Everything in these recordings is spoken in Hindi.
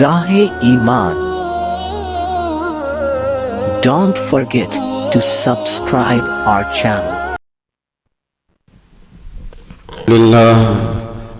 Rahe-e-Iman. Don't forget to subscribe our channel.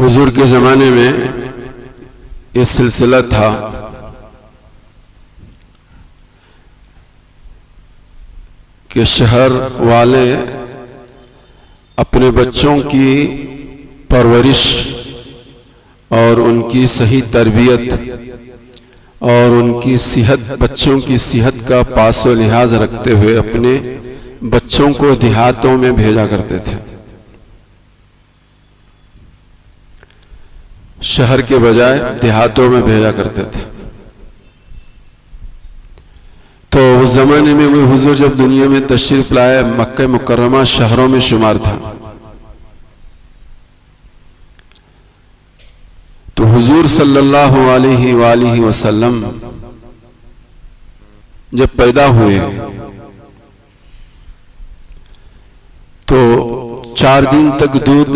हुजूर के ज़माने में ये सिलसिला था कि शहर वाले अपने बच्चों की परवरिश और उनकी सही तरबियत और उनकी सेहत, बच्चों की सेहत का पासो लिहाज रखते हुए अपने बच्चों को देहातों में भेजा करते थे। शहर के बजाय देहातों में भेजा करते थे। तो उस जमाने में वो हुजूर जब दुनिया में तशरीफ लाए, मक्का मुकर्रमा शहरों में शुमार था। तो हुजूर सल्लल्लाहु अलैहि वसल्लम जब पैदा हुए तो 4 दिन तक दूध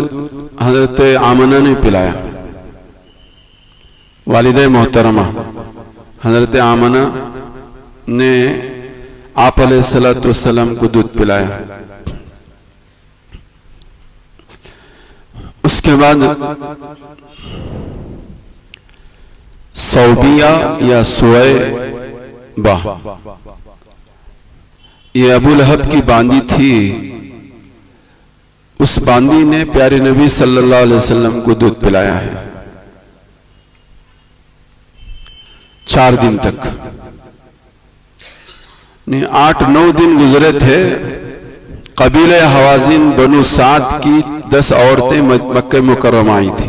हजरत आमना ने पिलाया। वालिदा मोहतरमा हजरत आमना ने आप अलैहिस्सलातु वस्सलाम को दूध पिलाया। उसके बाद सौबिया या सुवैबा, ये अबू लहब की बांदी थी। उस बांदी ने प्यारे नबी सल्लल्लाहु अलैहि वसल्लम को दूध पिलाया है 4 दिन तक। 8-9 दिन गुजरे थे। कबीले हवाजिन बनु साद की 10 औरतें मक्के मुकर्रमा आई थी।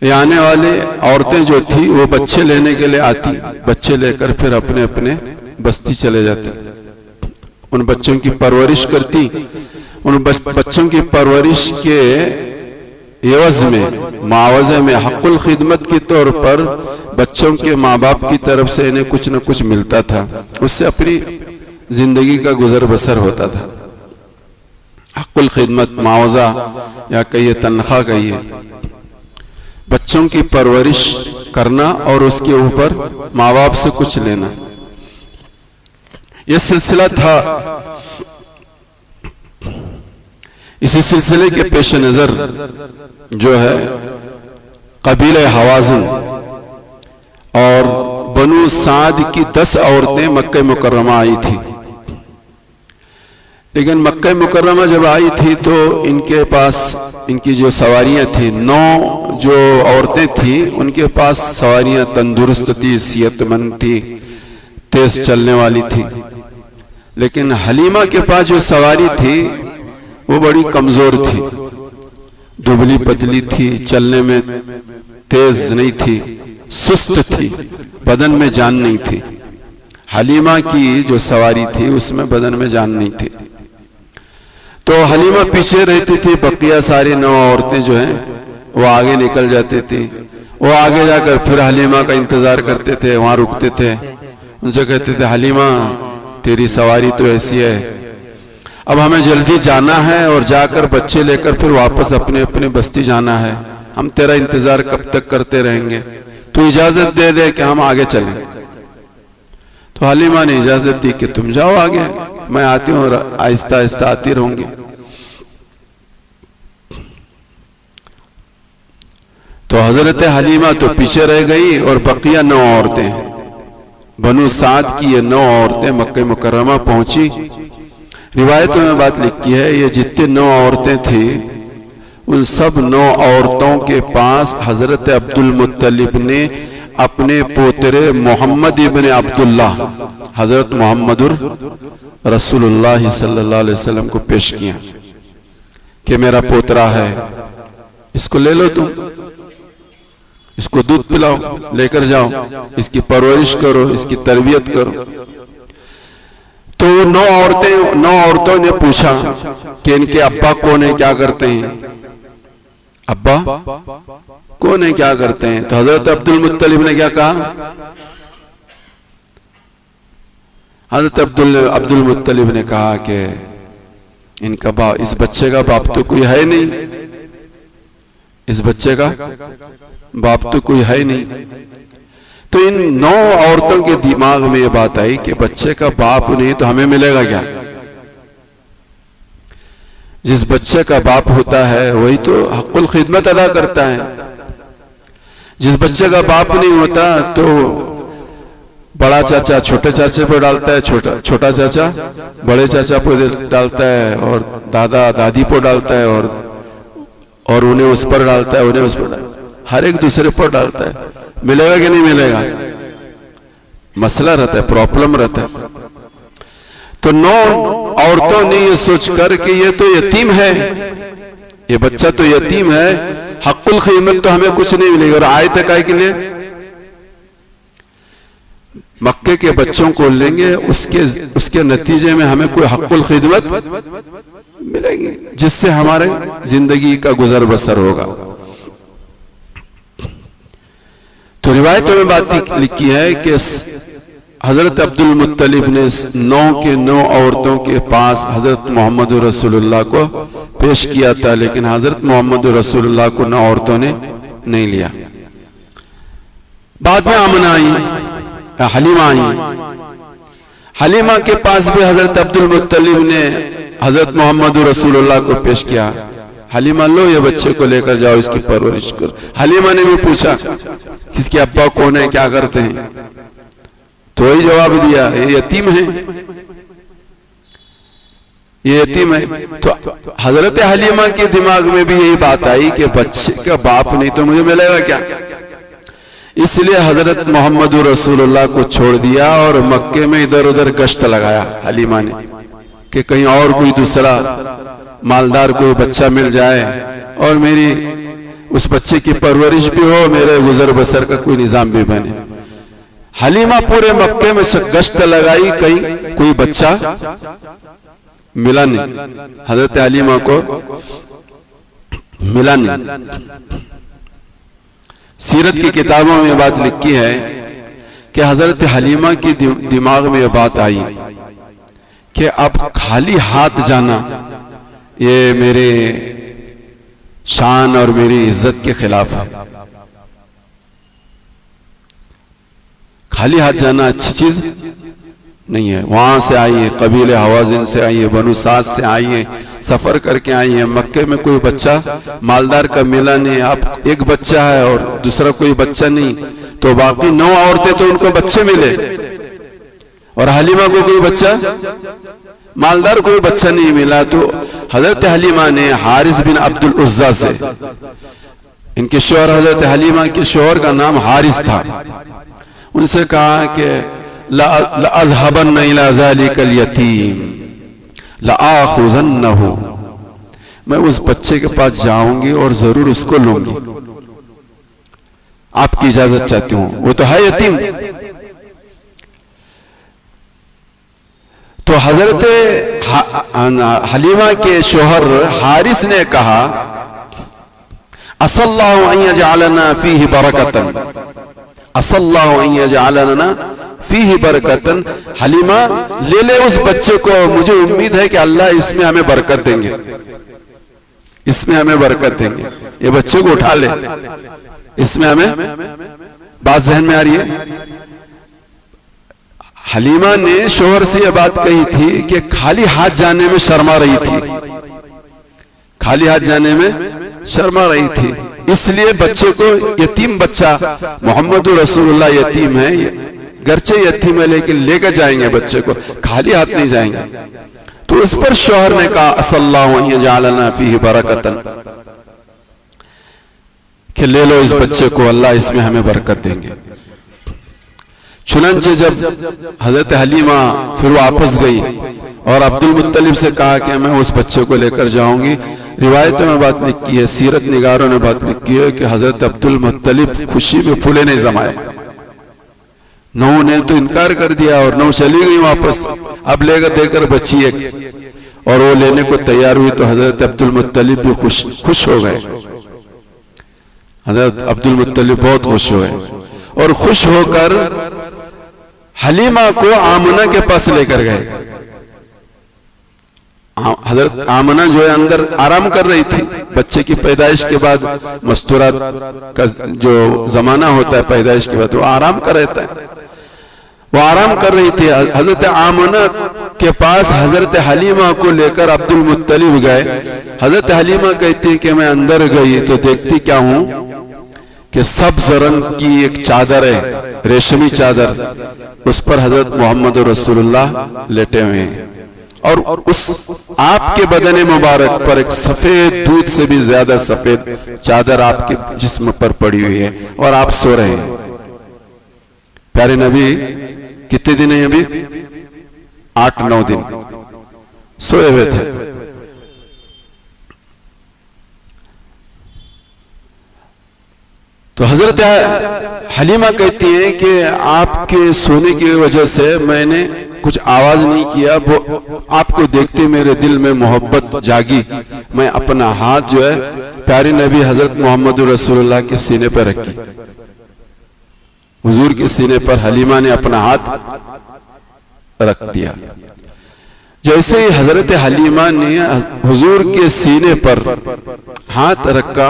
ये आने वाले औरतें जो थी वो बच्चे लेने के लिए आती, बच्चे लेकर फिर अपने अपने बस्ती चले जाते, उन बच्चों की परवरिश करती। उन बच्चों की परवरिश के एवज में, मुआवजे में, हक़ुल खिदमत के तौर पर बच्चों के माँ बाप की तरफ से इन्हें कुछ न कुछ मिलता था। उससे अपनी जिंदगी का गुजर बसर होता था। हक़ुल खिदमत, मुआवजा या कहिए तनख्वाह कहिए, बच्चों की परवरिश करना और उसके ऊपर माँ बाप से कुछ लेना, यह सिलसिला था। इसी सिलसिले के पेश नजर जो है कबीले हवाजिन और बनु साद की 10 औरतें मक्के मुकर्रमा आई थी। लेकिन मक्के मुकर्रमा जब आई थी तो इनके पास इनकी जो सवारियां थी, 9 जो औरतें थी उनके पास सवारियां तंदुरुस्त थी, सेहतमंद थी, तेज चलने वाली थी। लेकिन हलीमा के पास जो सवारी थी वो बड़ी कमजोर थी, दुबली पतली थी, चलने में तेज नहीं थी, सुस्त थी, बदन में जान नहीं थी। हलीमा की जो सवारी थी उसमें बदन में जान नहीं थी। तो तो हलीमा पीछे रहती थी, बकिया सारी 9 औरतें जो हैं वो आगे निकल जाती थी। वो आगे जाकर फिर हलीमा का इंतजार करते थे, वहां रुकते थे, उनसे कहते थे हलीमा तेरी सवारी तो ऐसी है, अब हमें जल्दी जाना है और जाकर बच्चे लेकर फिर वापस अपने अपने बस्ती जाना है, हम तेरा इंतजार कब तक करते रहेंगे, तू इजाजत दे दे कि हम आगे चलें। तो हलीमा ने इजाजत दी कि तुम जाओ आगे, मैं आती हूँ और आहिस्ता आहिस्ता आती रहूंगी। तो हजरत हलीमा तो पीछे रह गई और बकिया 9 औरतें, बनु साद की ये 9 औरतें मक्के मुकर्रमा पहुंची। रिवायतों में बात लिखी है, ये जितने 9 औरतें थी उन सब 9 औरतों के पास हजरत अब्दुल मुत्तलिब ने अपने पोतरे मोहम्मद इब्ने अब्दुल्ला हजरत मोहम्मदुर रसूलुल्लाह सल्लल्लाहु अलैहि वसल्लम को पेश किया कि मेरा पोतरा है, इसको ले लो, तुम इसको दूध पिलाओ, लेकर जाओ, इसकी परवरिश करो, इसकी तरबियत करो। तो 9 औरतों ने पूछा कि इनके अब्बा कौन है, क्या करते हैं, अब्बा कौन है, क्या करते हैं। तो हजरत अब्दुल मुत्तलिब ने क्या कहा, हजरत अब्दुल मुत्तलिब ने कहा कि इनका बाप, इस बच्चे का बाप तो कोई है नहीं, इस बच्चे का बाप तो कोई है नहीं। तो इन 9 औरतों के दिमाग में ये बात आई कि बच्चे का बाप नहीं तो हमें मिलेगा क्या, जिस बच्चे का बाप होता है वही तो हक़ुल खिदमत अदा करता है। जिस बच्चे का बाप नहीं होता तो बड़ा चाचा छोटे चाचे पर डालता है, छोटा चाचा बड़े चाचा पर डालता है, और दादा दादी पर डालता है, और उन्हें उस पर डालता है, उन्हें उस पर डालता है, हर एक दूसरे पर डालता है। मिलेगा कि नहीं मिलेगा, मसला रहता है, प्रॉब्लम रहता है। तो 9 औरतों ने ये सोचकर कि ये तो यतीम है, ये बच्चा तो यतीम है, हक़ुल खिदमत तो हमें कुछ नहीं मिलेगा, और आए थे काहे के लिए, मक्के के बच्चों को लेंगे, उसके नतीजे में हमें कोई हक़ुल खिदमत मिलेगी जिससे हमारे जिंदगी का गुजर बसर होगा। तो रिवायतों में बात लिखी है कि हजरत अब्दुल मुत्तलिब ने 9 के 9 औरतों के पास हजरत मोहम्मद रसूलुल्लाह को पेश किया था, लेकिन हजरत मोहम्मद रसूलुल्लाह को 9 औरतों ने नहीं लिया। बाद में आमना आई, हलीमा आई, हलीमा के पास भी हजरत अब्दुल मुत्तलिब ने हजरत मोहम्मद रसूलुल्लाह को पेश किया, हलीमा लो ये बच्चे को लेकर जाओ, इसकी परवरिश करो। हलीमा ने भी पूछा इसके अब्बा कौन है, क्या करते हैं, तो वही जवाब दिया, ये यतीम है, ये यतीम है। तो हजरत हलीमा के दिमाग में भी यही बात आई कि बच्चे का बाप नहीं तो मुझे मिलेगा क्या, इसलिए हजरत मोहम्मद रसूलुल्लाह को छोड़ दिया और मक्के में इधर उधर गश्त लगाया हलीमा ने कि कहीं और कोई दूसरा मालदार कोई बच्चा मिल जाए और मेरी उस बच्चे की परवरिश भी हो, मेरे गुजर बसर का कोई निजाम भी बने। हलीमा पूरे मक्के में गश्त लगाई, कहीं कोई बच्चा मिला नहीं, हजरत हलीमा को मिला नहीं। सीरत की किताबों में बात लिखी है कि हजरत हलीमा की दिमाग में यह बात आई कि अब खाली हाथ जाना ये मेरे शान और मेरी इज्जत के खिलाफ है, खाली हाथ जाना अच्छी चीज नहीं है। वहां से आई है, कबीले हवाजिन से आई है, बनु साद से आई है, सफर करके आई है, मक्के में कोई बच्चा मालदार का मिला नहीं, आप एक बच्चा है और दूसरा कोई बच्चा नहीं, तो बाकी 9 औरतें तो उनको बच्चे मिले और हलीमा को कोई बच्चा मालदार कोई बच्चा नहीं मिला। तो हजरत हलीमा ने हारिस बिन अब्दुल उज्जा से, इनके शोहर हजरत हलीमा के शोहर का नाम हारिस था, उनसे कहा कि लअज़हबन्न इला ज़ालिकल यतीम लआख़ुज़न्नहु, मैं उस बच्चे के पास जाऊंगी और जरूर उसको लूंगी, आपकी इजाजत चाहती हूं, वो तो है यतीम। तो हजरत हलीमा के शोहर हारिस ने कहा, असल्लाहु अन यजअलना फीहि बरकतन, असल्लाहु अन यजअलना फीहि बरकतन। हलीमा ले ले उस बच्चे को, मुझे उम्मीद है कि अल्लाह इसमें हमें बरकत देंगे, इसमें हमें बरकत देंगे। ये बच्चे को उठा ले, इसमें हमें बात जहन में आ रही है। हलीमा ने शोहर से यह बात कही थी कि खाली हाथ जाने में शर्मा रही थी, खाली हाथ जाने में शर्मा रही थी, इसलिए बच्चे को, यतीम बच्चा, मोहम्मद रसूलुल्लाह यतीम है, गरचे यतीम है लेकिन लेकर जाएंगे बच्चे को, खाली हाथ नहीं जाएंगे। तो उस पर शौहर ने कहा, असल्लाहु अन यजअलना फीहि बरकतन, कि ले लो इस बच्चे को, अल्लाह इसमें हमें बरकत देंगे। चुनांचे जब हजरत हलीमा फिर वापस गई और अब्दुल मुत्तलिब से कहा कि मैं उस बच्चे को लेकर जाऊंगी, रिवायतों में बात लिखी है, सीरत निगारों ने बात लिखी है कि हजरत अब्दुल मुत्तलिब खुशी में फूले नहीं जमाए, नौ ने तो इनकार कर दिया और नौ चली गई वापस, अब लेकर देकर बच्ची एक, और वो लेने को तैयार हुई तो हजरत अब्दुल मुत्तलिब भी खुश हो गए। हजरत अब्दुल मुत्तलिब बहुत खुश हुए और खुश होकर हलीमा को आमना के पास लेकर गए। हजरत आमना जो है अंदर आराम कर रही थी, बच्चे की पैदाइश के बाद मस्तूरात का जो जमाना होता है पैदाइश के बाद, वो आराम कर रहता है, वो आराम कर रही थी। हजरत आमना के पास हजरत हलीमा को लेकर अब्दुल मुत्तलिब गए। हजरत हलीमा कहती कि मैं अंदर गई तो देखती क्या हूं कि सब्ज रंग की एक चादर है, रेशमी चादर, उस पर हजरत मोहम्मद रसूलुल्लाह लेटे हुए हैं और उस आपके बदन मुबारक पर एक सफेद, दूध से भी ज्यादा सफेद चादर आपके जिस्म पर पड़ी हुई है और आप सो रहे हैं। प्यारे नबी कितने दिन है अभी? 8-9 दिन सोए हुए थे। तो हजरत हलीमा कहती हैं कि आपके सोने की वजह से मैंने कुछ आवाज नहीं किया, वो आपको देखते मेरे दिल में मोहब्बत जागी, मैं अपना हाथ जो है प्यारे नबी हजरत मोहम्मद रसूलुल्लाह के सीने पर रखी। हुजूर के सीने पर हलीमा ने अपना हाथ रख दिया। जैसे ही हजरत हलीमा ने हुजूर के सीने पर हाथ रखा,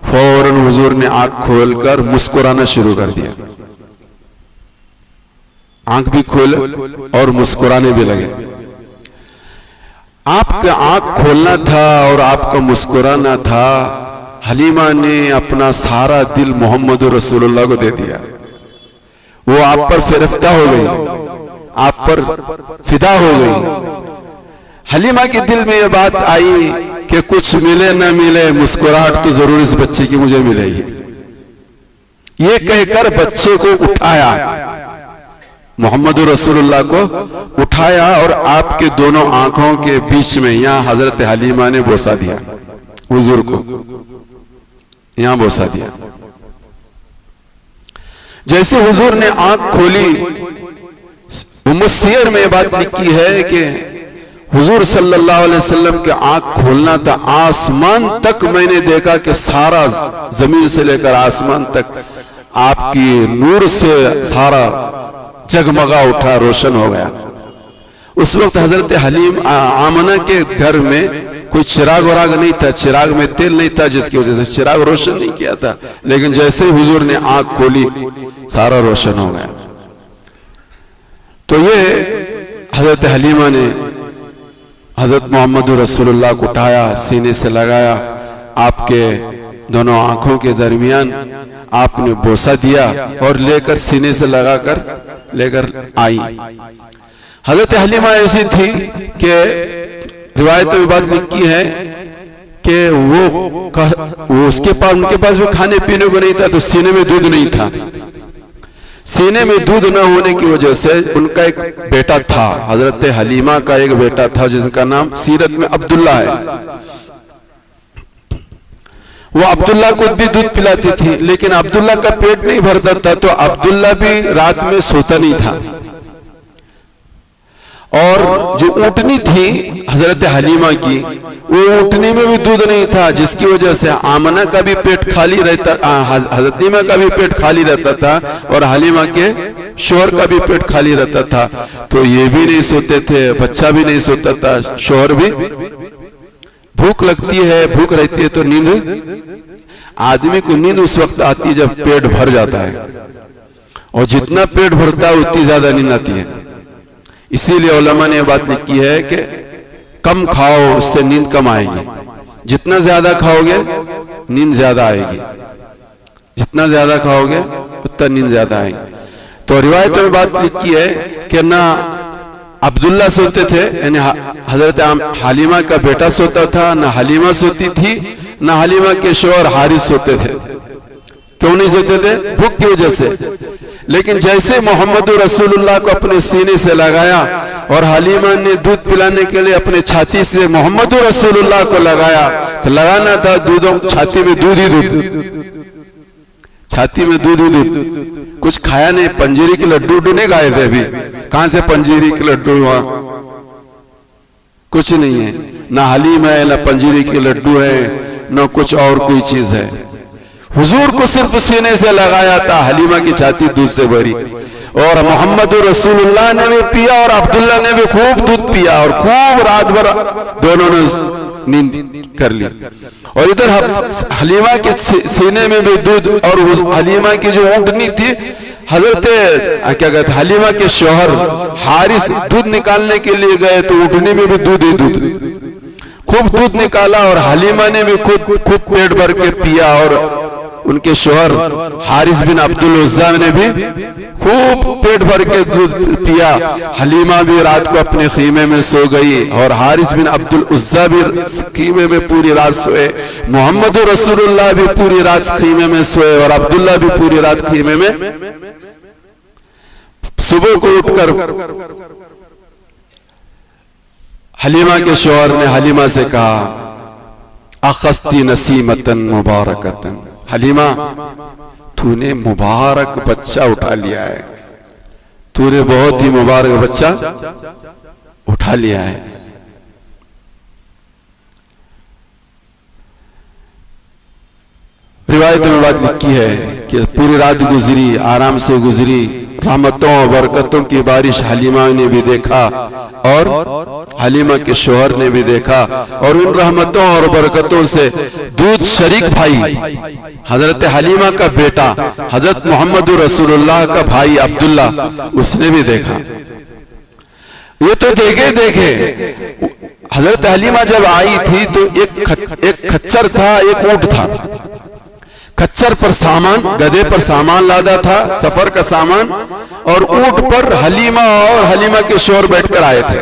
फौरन हुजूर ने आंख खोलकर मुस्कुराना शुरू कर दिया, आंख भी खोल और मुस्कुराने भी लगे। आपका आंख खोलना था और आपका मुस्कुराना था, हलीमा ने अपना सारा दिल मोहम्मद रसूलुल्लाह को दे दिया। वो आप पर फिरफ्ता हो गई, आप पर फिदा हो गई। हलीमा के दिल में ये बात आई कि कुछ मिले न मिले, मुस्कुराहट तो जरूर इस बच्चे की मुझे मिलेगी। ये कहकर बच्चे को उठाया, मोहम्मद रसूलुल्लाह को उठाया और आपके दोनों आंखों के बीच में यहां हजरत हलीमा ने बोसा दिया, हुजूर को यहां बोसा दिया। जैसे हुजूर ने आंख खोली, मुस्सिर में बात लिखी है कि हुजूर सल्लल्लाहु अलैहि वसल्लम के आंख खोलना था, आसमान तक मैंने देखा कि सारा जमीन से लेकर आसमान तक आपकी नूर से सारा जगमगा उठा, रोशन हो गया। उस वक्त हजरत हलीम आमना के घर में कोई चिराग वराग नहीं था, चिराग में तेल नहीं था, जिसकी वजह से चिराग रोशन नहीं किया था, लेकिन जैसे ही हुजूर ने आंख खोली सारा रोशन हो गया। तो ये हजरत हलीमा ने हजरत मोहम्मद रसूलुल्लाह को उठाया, सीने से लगाया, आपके दोनों आंखों के दरमियान आपने बोसा दिया और लेकर सीने से लगाकर लेकर आई। हजरत हलीमा ऐसी थी कि रिवायतों में बात लिखी है कि वो उसके पास, उनके पास भी खाने पीने को नहीं था, तो सीने में दूध नहीं था। सीने में दूध न होने की वजह से उनका एक बेटा था, हजरत हलीमा का एक बेटा था जिसका नाम सीरत में अब्दुल्ला है। वो अब्दुल्ला को भी दूध पिलाती थी, लेकिन अब्दुल्ला का पेट नहीं भरता था, तो अब्दुल्ला भी रात में सोता नहीं था। और जो ऊँटनी थी हजरत हलीमा की, वो ऊँटनी में भी दूध नहीं था, जिसकी वजह से आमना का भी पेट खाली रहता, हजरत हलीमा का भी पेट खाली रहता था और हलीमा के शोहर का भी पेट खाली रहता था। तो ये भी नहीं सोते थे, बच्चा भी नहीं सोता था, शोहर भी। भूख लगती है, भूख रहती है तो नींद, आदमी को नींद उस वक्त आती है जब पेट भर जाता है, और जितना पेट भरता है उतनी ज्यादा नींद आती है। इसीलिए उलमा ने बात लिखी है कि कम खाओ, उससे नींद कम आएगी। जितना ज्यादा खाओगे नींद ज्यादा आएगी, जितना ज्यादा खाओगे उतना नींद ज्यादा आएगी। तो रिवायत में बात लिखी है कि ना अब्दुल्ला सोते थे, यानी हजरत हलीमा का बेटा सोता था, ना हलीमा सोती थी, ना हलीमा के शोहर हारिस सोते थे। क्यों नहीं सोते थे? भूख की वजह से। लेकिन जैसे मोहम्मद रसूलुल्लाह को अपने सीने से लगाया और हलीमा ने दूध पिलाने के लिए अपने छाती से मोहम्मद रसूलुल्लाह को लगाया, तो लगाना था दूधों, छाती में दूध ही दूध, छाती में दूध ही दूध, कुछ खाया नहीं। पंजीरी के लड्डू नहीं खाए थे अभी, कहां से पंजीरी के लड्डू, वहां कुछ नहीं है, ना हलीम है, ना पंजीरी के लड्डू है, ना कुछ और कोई चीज है। हुजूर को सिर्फ सीने से लगाया था, हलीमा की छाती दूध से भरी, और मोहम्मद रसूलुल्लाह ने भी पिया और अब्दुल्ला ने भी खूब दूध पिया और खूब रात भर दोनों ने नींद कर ली। और इधर हलीमा के सीने में भी दूध, और उस हलीमा की जो ऊँटनी थी, हजरत क्या कहते हलीमा के शौहर हारिस दूध निकालने के लिए गए तो ऊँटनी में भी दूध ही दूध, खूब दूध निकाला और हलीमा ने भी खूब पेट भर के पिया, और उनके शौहर हारिस बिन अब्दुल उज्जा ने भी खूब पेट भर के दूध पिया। हलीमा भी रात को अपने खीमे में सो गई और हारिस बिन अब्दुल उज्जा भी खीमे में पूरी रात सोए, मोहम्मद रसूलुल्लाह भी पूरी रात खीमे में सोए और अब्दुल्ला भी पूरी रात खीमे में। सुबह को उठकर हलीमा के शौहर ने हलीमा से कहा, अखस्ती नसीमतन मुबारकतन, हलीमा तूने मुबारक बच्चा उठा लिया है, तूने बहुत ही मुबारक बच्चा उठा लिया है। रिवायत में बात लिखी है कि पूरी रात गुजरी, आराम से गुजरी, रहमतों और बरकतों की बारिश हलीमा ने भी देखा और हलीमा के शौहर ने भी देखा, और उन रहमतों और बरकतों से दूध शरीक भाई हजरत हलीमा का बेटा हजरत मोहम्मद रसूलुल्लाह का भाई अब्दुल्ला, उसने भी देखा। ये तो देखे हजरत हलीमा जब आई थी तो एक खच्चर था, एक ऊंट था। खच्चर पर सामान, गधे पर सामान लादा था, सफर का सामान, और ऊंट पर हलीमा और हलीमा के शौहर बैठकर आए थे।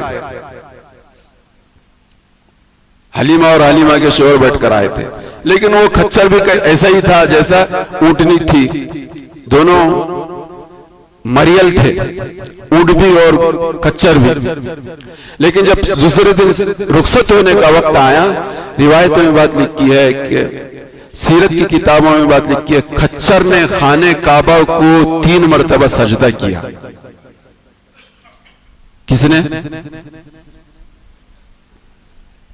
हलीमा और हलीमा के शौहर बैठकर आए थे, लेकिन वो खच्चर भी ऐसा ही था जैसा ऊंटनी थी, दोनों मरियल थे, ऊंट भी और खच्चर भी। लेकिन जब दूसरे दिन रुखसत होने का वक्त आया, रिवायतों में बात लिखी है कि सीरत की किताबों में बात लिखी है, खच्चर ने खाने काबा को 3 मरतबा सजदा किया। किसने?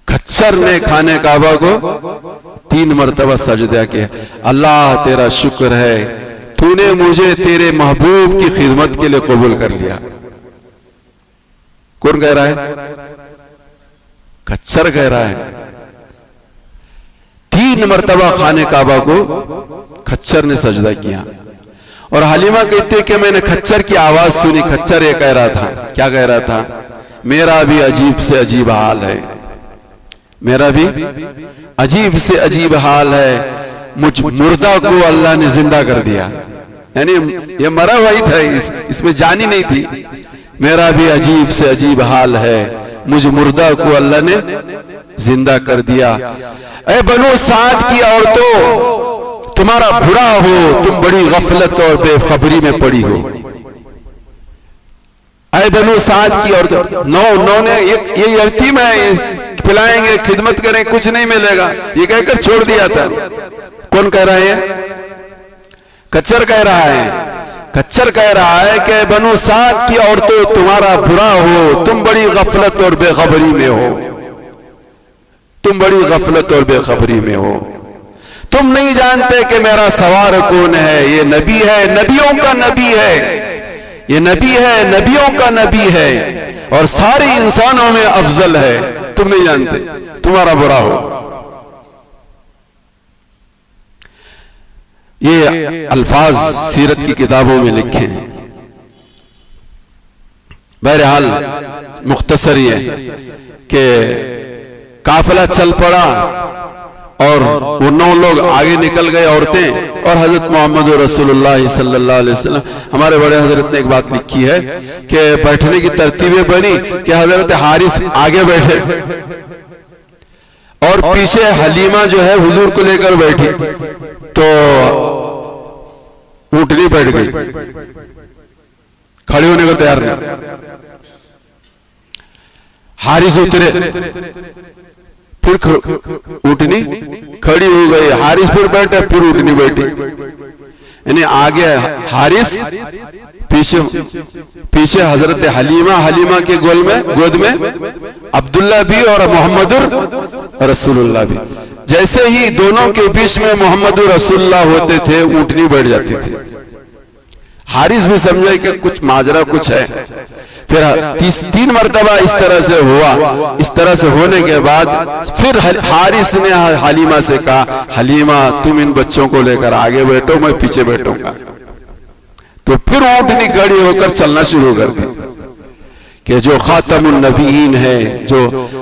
खच्चर ने खाने काबा को 3 मरतबा सजदा किया। अल्लाह तेरा शुक्र है, तूने मुझे तेरे महबूब की खिदमत के लिए कबूल कर लिया। कौन कह रहा है? खच्चर कह रहा है। 3 मरतबा खाने काबा को खच्चर ने सजदा किया। और हलीमा कहते कि मैंने खच्चर की आवाज सुनी। खच्चर ये कह रहा था, क्या कह रहा था? मेरा भी अजीब से अजीब हाल है, मेरा भी अजीब से अजीब हाल है, मुझ मुर्दा को अल्लाह ने जिंदा कर दिया। यानी ये मरा हुआ ही था, इसमें जान ही नहीं थी। मेरा भी अजीब से अजीब हाल है, मुझ मुर्दा को अल्लाह ने जिंदा कर दिया। ऐ बनो साद की औरतों, तुम्हारा बुरा हो, तुम बड़ी गफलत और बेखबरी में पड़ी हो। ऐ बनो साद की औरतों, नौ ने ये यतीम है, पिलाएंगे, खिदमत करें, कुछ नहीं मिलेगा, ये कहकर छोड़ दिया था। कौन कह रहा है? खच्चर कह रहा है। खच्चर कह रहा है कि बनु साद की औरतों तुम्हारा बुरा हो, तुम बड़ी गफलत और बेखबरी में हो, तुम बड़ी गफलत और बेखबरी में हो, तुम नहीं जानते कि मेरा सवार कौन है, ये नबी है, नबियों का नबी है, ये नबी है, नबियों का नबी है और सारे इंसानों में अफजल है, तुम नहीं जानते, तुम्हारा बुरा हो। ये अल्फाज सीरत की किताबों में लिखे हैं। बहरहाल मुख्तसर ये कि काफिला चल पड़ा और वो 9 लोग आगे निकल गए, औरतें, और हजरत मोहम्मद रसूलुल्लाह सल्लल्लाहु अलैहि वसल्लम। हमारे बड़े हजरत ने एक बात लिखी है कि बैठने की तरतीबें बनी कि हजरत हारिस आगे बैठे और पीछे हलीमा जो है हुजूर को लेकर बैठी, तो ऊँटनी बैठ गई, खड़े होने को तैयार नहीं। हारिस उतरे, फिर ऊँटनी खड़ी हो गई, हारिस फिर बैठे, फिर ऊँटनी बैठी, यानी आगे हारिस, पीछे हजरत हलीमा, हलीमा के गोद में अब्दुल्ला भी और मोहम्मदुर रसूलुल्लाह भी। जैसे ही दोनों के बीच में मोहम्मदुर रसूलुल्लाह होते थे, ऊँटनी बैठ जाती थी। हारिस भी समझे कि कुछ माजरा कुछ है। फिर 3 मरतबा इस तरह से हुआ। इस तरह से होने के बाद फिर हारिस ने हलीमा से कहा, हलीमा तुम इन बच्चों को लेकर आगे बैठो, मैं पीछे बैठूंगा। तो फिर ऊँटनी खड़ी होकर चलना शुरू कर दी कि जो खातमुन नबीयीन है, जो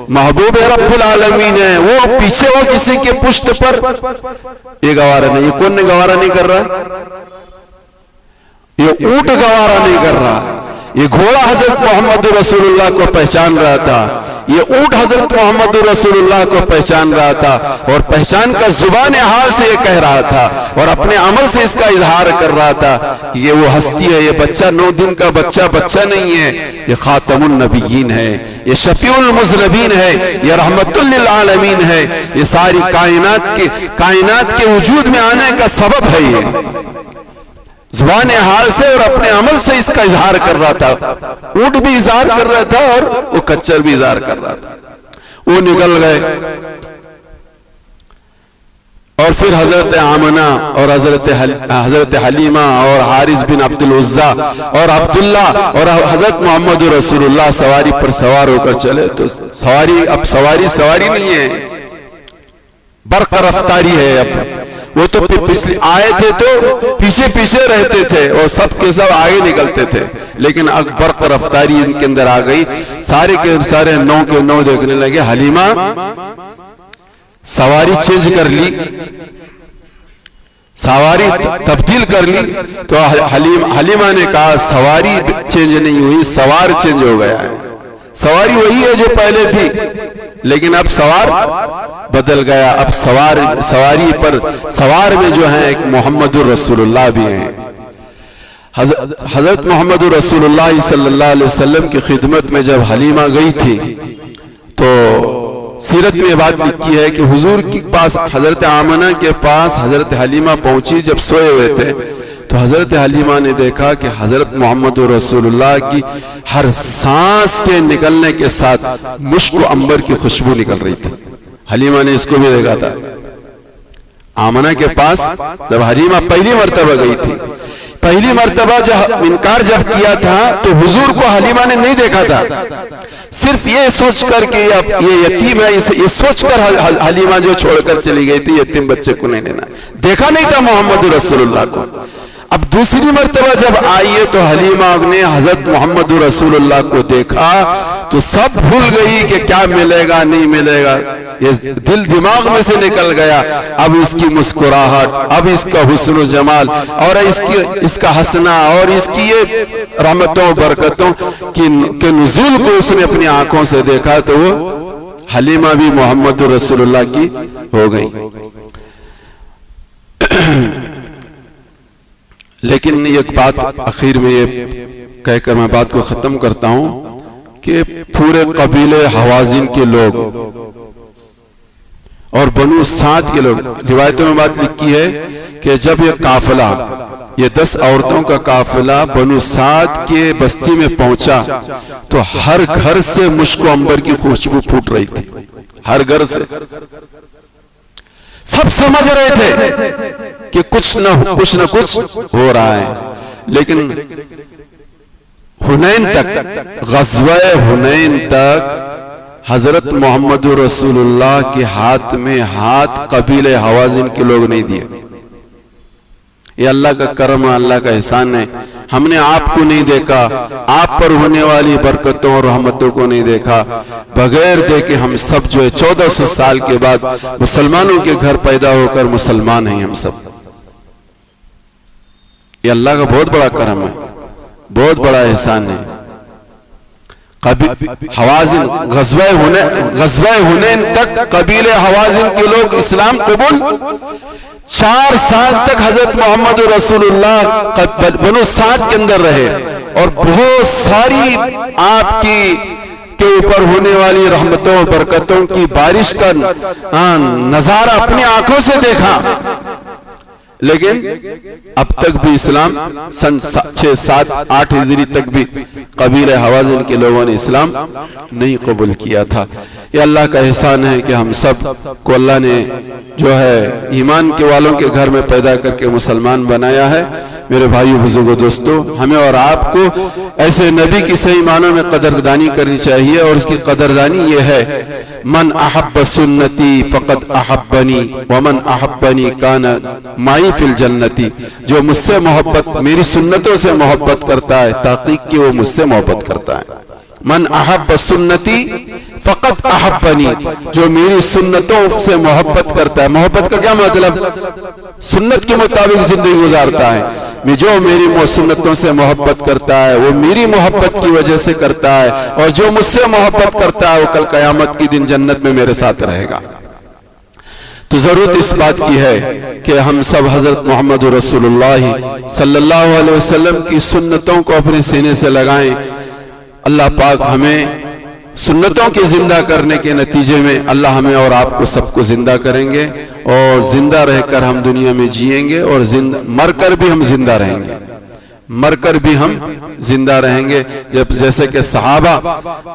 महबूब रब्बुल आलमीन है, वो पीछे हो किसी के पुश्त पर, ये गवारा नहीं। ये कौन गवारा नहीं कर रहा? ये ऊंट गवारा नहीं कर रहा। ये घोड़ा हजरत मोहम्मद रसूलुल्लाह को पहचान रहा था, ये ऊंट हजरत मोहम्मद रसूलुल्लाह को पहचान रहा था और पहचान का जुबान हाल से ये कह रहा था और अपने अमल से इसका इजहार कर रहा था कि ये वो हस्ती है, ये बच्चा 9 दिन का बच्चा नहीं है, ये खातमुन नबिय्यीन है, ये शफीउल मुज़नबीन है, ये रहमतुल लिल आलमीन है, ये सारी कायनात के वजूद में आने का सबब है। ये जुबान हाल से और अपने अमल से इसका इजहार कर रहा था। ऊंट भी इजहार कर रहा था और वो खच्चर भी इजहार कर रहा था। वो निकल गए और फिर हजरत आमना और हजरत हलीमा और हारिस बिन अब्दुल उज़्ज़ा और अब्दुल्ला और हजरत मोहम्मद रसूलुल्लाह सवारी पर सवार होकर चले। तो सवारी अब सवारी नहीं है, बर्क रफ्तारी है। अब वो तो पिछले आए थे तो पीछे रहते थे और सब के सब आगे निकलते थे, लेकिन अब बर्क रफ्तारी इनके अंदर आ गई। सारे के सारे 9 के 9 देखने लगे। हलीमा सवारी चेंज कर ली, सवारी तब्दील कर ली। तो हलीमा ने कहा सवारी चेंज नहीं हुई, सवार चेंज हो गया है। सवारी वही है जो पहले थी, लेकिन अब सवार बदल गया। अब सवारी पर सवार में जो है एक मोहम्मदुर रसूलुल्लाह भी हैं। हजरत मोहम्मदुर रसूलुल्लाह सल्लल्लाहु अलैहि वसल्लम की खिदमत में जब हलीमा गई थी तो सीरत में बात लिखी है कि हुजूर के पास, हजरत आमना के पास हजरत हलीमा पहुंची। जब सोए हुए थे तो हजरत हलीमा ने देखा कि हजरत मोहम्मद रसूलुल्लाह की हर सांस के निकलने के साथ मुश्क अंबर की खुशबू निकल रही थी। हलीमा ने इसको भी देखा था। आमना के पास जब हलीमा पहली मर्तबा गई थी, पहली मर्तबा जब इनकार किया था तो हुजूर को हलीमा ने नहीं देखा था। सिर्फ ये सोचकर कि ये यतीम है, ये सोचकर हलीमा जो छोड़कर चली गई थी, यतीम बच्चे को नहीं लेना। देखा नहीं था मोहम्मद रसूलुल्लाह को। अब दूसरी मर्तबा जब आई है तो हलीमा ने हजरत मोहम्मद रसूलुल्लाह को देखा तो सब भूल गई कि क्या मिलेगा नहीं मिलेगा। ये दिल दिमाग में से निकल गया। अब इसकी मुस्कुराहट, अब इसका हुस्न जमाल और इसका हंसना और इसकी ये रहमतों बरकतों के नुज़ूल को उसने अपनी आंखों से देखा तो वो हलीमा भी मोहम्मद रसूलुल्लाह की हो गई। लेकिन एक बात आखिर में ये कहकर मैं बात को खत्म करता हूं कि पूरे कबीले हवाजिन के लोग और बनु साद के लोग, रिवायतों में बात लिखी है कि जब ये ये 10 औरतों का काफिला बनु साद के बस्ती में पहुंचा तो हर घर से मुश्क अंबर की खुशबू फूट रही थी, हर घर से। सब समझ रहे थे कि कुछ न कुछ हो रहा है, लेकिन हुनैन तक, ग़ज़वा हुनैन तक हजरत मोहम्मद रसूलुल्लाह के हाथ में हाथ कबीले हवाज़िन के लोग नहीं दिए। ये अल्लाह का करम, अल्लाह का एहसान है। हमने आपको नहीं देखा, आप पर होने वाली बरकतों और रहमतों को नहीं देखा। बगैर देखे हम सब जो है 1400 साल के बाद मुसलमानों के घर पैदा होकर मुसलमान हैं हम सब। ये अल्लाह का बहुत बड़ा करम है, बहुत बड़ा एहसान है। हवाज़िन ग़ज़वा हुनैन तक कबीले हवाज़िन के लोग इस्लाम कबूल। 4 साल तक हजरत मोहम्मद रसूलुल्लाह बनु साद के अंदर रहे और बहुत सारी आपकी के ऊपर होने वाली रहमतों बरकतों की बारिश का नजारा अपनी आंखों से देखा, लेकिन अब तक भी इस्लाम सन 6, 7, 8 हिजरी तक भी कबीले हवाज़िन के लोगों ने इस्लाम नहीं कबूल किया था। ये अल्लाह का एहसान है कि हम सब को अल्लाह ने जो है ईमान के वालों के घर में पैदा करके मुसलमान बनाया है। मेरे भाइयों बुजुर्गों दोस्तों, हमें और आपको ऐसे नबी की सही मानों में कदरदानी करनी चाहिए और उसकी कदरदानी ये है, मन अहब्ब सुन्नती फ़क़द अहब्बनी व मन अहब्बनी काना माई फिल जन्नती। जो मुझसे मोहब्बत, मेरी सुन्नतों से मोहब्बत करता है, तहक़ीक़ कि वो मुझसे मोहब्बत करता है। मन अहब्ब सुन्नती फ़क़द अहब्बनी, जो मेरी सुन्नतों से मोहब्बत करता है। मोहब्बत का क्या मतलब? सुन्नत के मुताबिक जिंदगी गुजारता है। जो मेरी सुन्नतों से मोहब्बत करता है वो मेरी मोहब्बत की वजह से करता है, और जो मुझसे मोहब्बत करता है वो कल क़यामत के दिन जन्नत में मेरे साथ रहेगा। तो जरूरत इस बात की है कि हम सब हजरत मोहम्मद रसूलुल्लाह सल्लल्लाहु अलैहि वसल्लम की सुन्नतों को अपने सीने से लगाएं। अल्लाह पाक हमें सुन्नतों के जिंदा करने के नतीजे में अल्लाह हमें और आपको सबको जिंदा करेंगे, और जिंदा रहकर हम दुनिया में जिएंगे, और मरकर भी हम जिंदा रहेंगे, मरकर भी हम जिंदा रहेंगे। जब जैसे कि सहाबा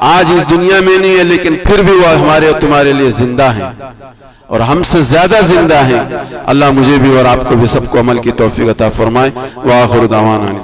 आज इस दुनिया में नहीं है, लेकिन फिर भी वह हमारे और तुम्हारे लिए जिंदा हैं और हमसे ज्यादा जिंदा हैं। अल्लाह मुझे भी और आपको भी सबको अमल की तौफीक अता फरमाए। व आखिर दावाना।